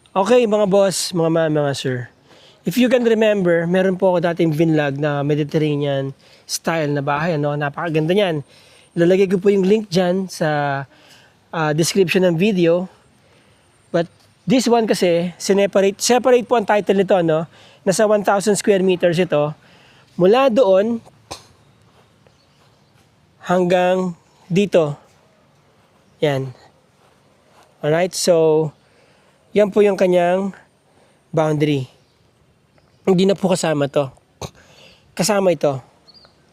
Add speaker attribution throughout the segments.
Speaker 1: Okay, mga boss, mga ma'am, mga sir. If you can remember, meron po ako dating vinlog na Mediterranean style na bahay. Ano? Napakaganda niyan. Ilalagay ko po yung link dyan sa description ng video. But this one kasi, separate po ang title nito. Ano? Nasa 1,000 square meters ito. Mula doon hanggang dito. Yan. Alright, so yan po yung kanyang boundary. Hindi na po kasama to. Kasama ito.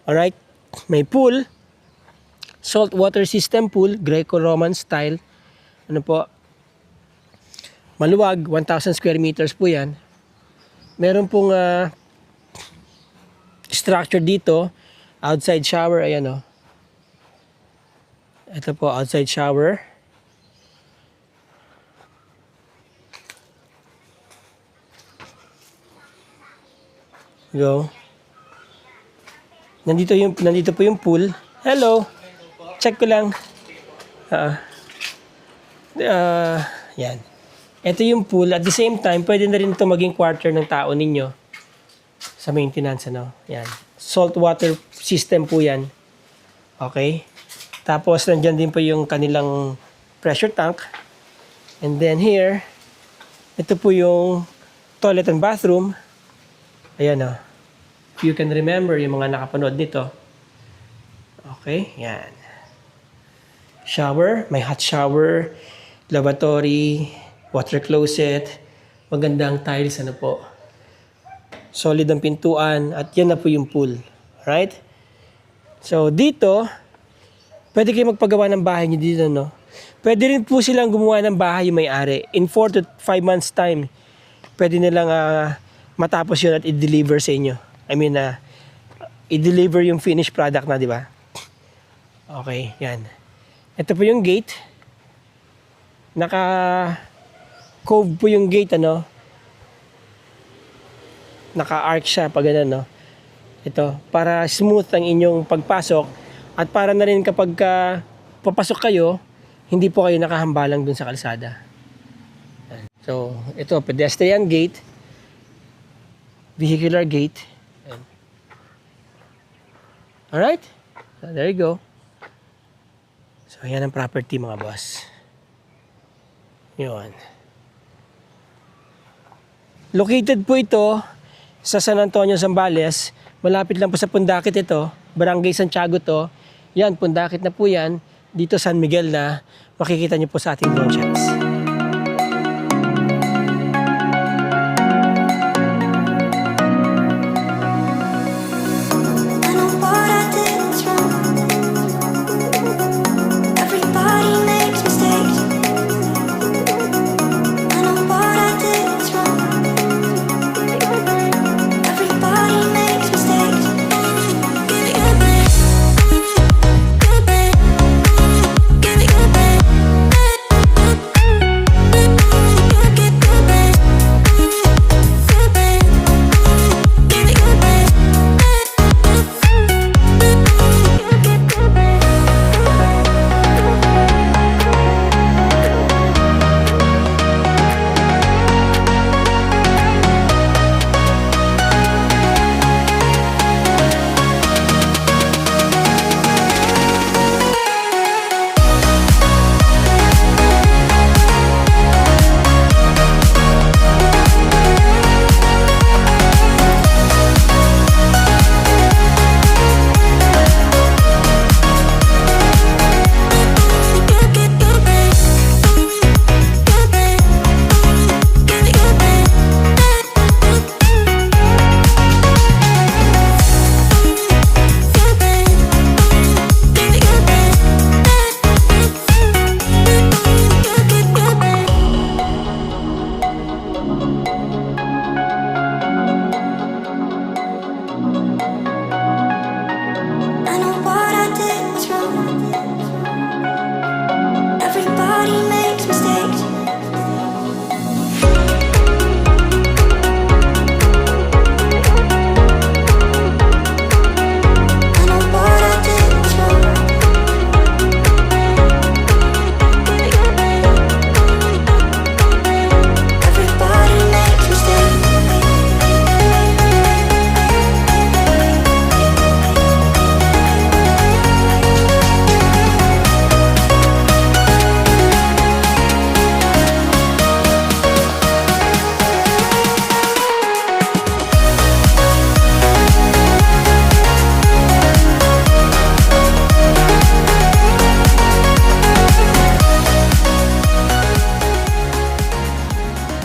Speaker 1: Alright? May pool. Salt water system pool. Greco-Roman style. Ano po? Maluwag. 1,000 square meters po yan. Meron pong structure dito. Outside shower. Ayan o. Ito po, outside shower. Go. Nandito po yung pool. Hello. Check ko lang. Yan. Ito yung pool. At the same time, pwede na rin ito maging quarter ng tao ninyo sa maintenance, ano? Yan. Salt water system po yan. Okay. Tapos, nandyan din po yung kanilang pressure tank. And then here, ito po yung toilet and bathroom. Ayan o. If you can remember yung mga nakapanood nito. Okay, yan. Shower, may hot shower, lavatory, water closet, magandang tiles, ano po. Solid ang pintuan, at yan na po yung pool. Alright? So, dito, pwede kayo magpagawa ng bahay nyo dito, no? Pwede rin po silang gumawa ng bahay yung may-ari. In 4 to 5 months time, pwede nilang matapos yun at i-deliver sa inyo. I mean, i-deliver yung finished product na, di ba? Okay, yan. Ito po yung gate. Naka-cove po yung gate, ano? Naka-arc siya pag ganun, no? Ito, para smooth ang inyong pagpasok at para na rin kapag papasok kayo, hindi po kayo nakahambalang dun sa kalsada. So, ito, pedestrian gate, vehicular gate. Alright? So, there you go. So, yan ang property, mga boss. Yun. Located po ito sa San Antonio, Zambales. Malapit lang po sa Pundakit ito. Barangay Santiago to. Yan, Pundakit na po yan. Dito San Miguel na makikita nyo po sa ating drone shots.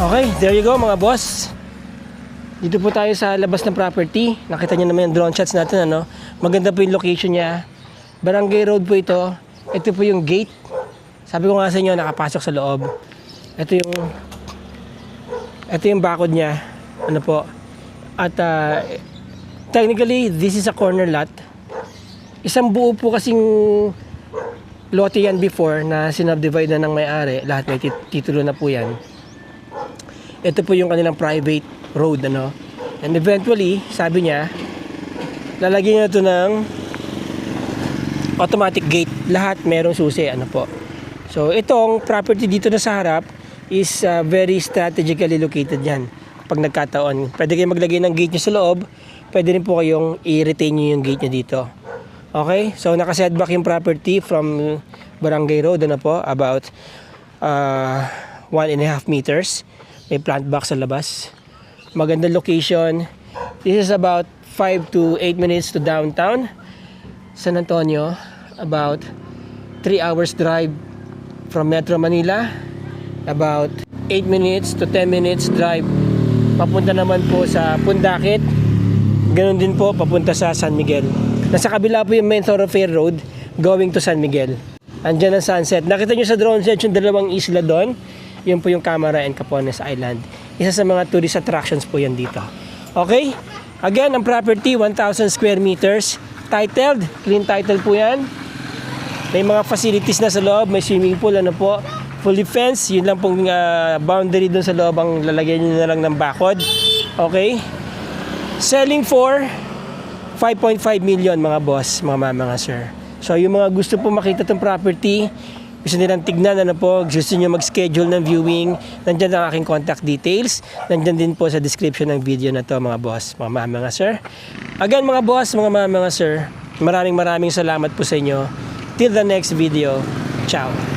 Speaker 1: Okay, there you go mga boss. Dito po tayo sa labas ng property. Nakita niyo naman yung drone shots natin, ano? Maganda po yung location niya. Barangay Road po ito. Ito po yung gate. Sabi ko nga sa inyo, nakapasok sa loob. Ito yung bakod niya. Ano po? At technically, this is a corner lot. Isang buo po kasing lote yan before na sinubdivide na ng may-ari. Lahat may titulo na po yan. Ito po yung kanilang private road, ano. And eventually, sabi niya, lalagyan niya ito ng automatic gate. Lahat merong susi, ano po. So, itong property dito na sa harap is very strategically located yan. Pag nagkataon, pwede kayong maglagay ng gate niyo sa loob, pwede rin po kayong i-retain niyo yung gate niyo dito. Okay? So, nakasetback yung property from Barangay Road, ano po, about 1.5 meters. May plant box sa labas. Magandang location. This is about 5 to 8 minutes to downtown San Antonio. About 3 hours drive from Metro Manila. About 8 minutes to 10 minutes drive papunta naman po sa Pundakit. Ganon din po papunta sa San Miguel. Nasa kabila po yung main thoroughfare road going to San Miguel. Andyan ang sunset. Nakita nyo sa drone set yung dalawang isla doon. Yun po yung Camara and Capones Island. Isa sa mga tourist attractions po yan dito. Okay? Again, ang property, 1,000 square meters. Titled. Clean title po yan. May mga facilities na sa loob. May swimming pool, ano po. Fully fenced. Yun lang pong boundary doon sa loob. Ang lalagyan nyo na lang ng bakod. Okay? Selling for 5.5 million mga boss, mga sir. So yung mga gusto po makita itong property, gusto nilang tignan, ano po, gusto nyo mag-schedule ng viewing, nandyan ang aking contact details, nandyan din po sa description ng video na to mga boss, mga sir. Again mga boss, mga sir, maraming salamat po sa inyo. Till the next video, ciao.